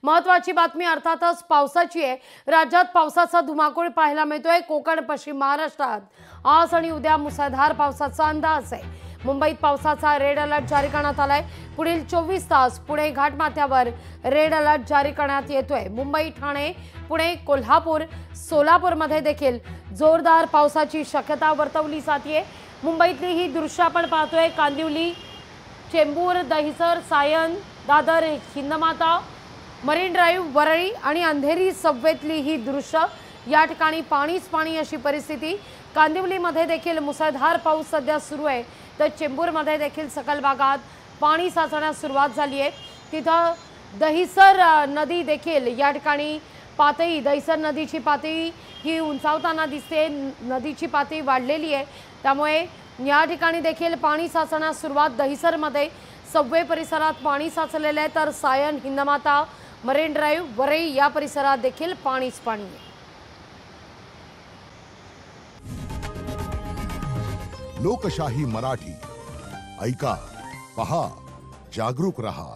महत्त्वाची बातमी अर्थातच पावसाची आहे। राज्यात पावसाचा धुमाकूळ पाहायला मिळतोय। कोकण, पश्चिम महाराष्ट्रात आज आणि उद्या मुसळधार पावसाचा अंदाज आहे। मुंबईत पावसाचा रेड अलर्ट जारी करण्यात आलाय। पुढील 24 तास पुणे घाटमाथ्यावर रेड अलर्ट जारी करण्यात येतोय। मुंबई, ठाणे, पुणे, कोल्हापूर, सोलापूरमध्ये देखील जोरदार पावसाची शक्यता वर्तवली जाते। मुंबईतली ही दृश्य आपण पाहतोय। कांदिवली, चेंबूर, दहिसर, सायन, दादर, हिंदमाता, मरीन ड्राइव्ह, वरळी आणि अंधेरी सबवेतली ही दृश्य। या ठिकाणी पाणीच पाणी अशी परिस्थिती। कांदिवलीमध्ये देखील मुसळधार पाऊस सध्या सुरू आहे, तर चेंबूरमध्ये देखील सखल भागात पाणी साचण्यास सुरुवात झाली आहे। तिथं दहिसर नदी देखील या ठिकाणी पातळी, दहिसर नदीची पातळी ही उंचावताना दिसते। नदीची पातळी वाढलेली आहे, त्यामुळे या ठिकाणी देखील पाणी साचण्यास सुरुवात। दहिसरमध्ये सबवे परिसरात पाणी साचलेले आहे, तर सायन, हिंदमाता, मरीन ड्राइव्ह, वरळी या परिसरात देखील पाणीच पाणी आहे। लोकशाही मराठी ऐका, पहा, जागरूक रहा।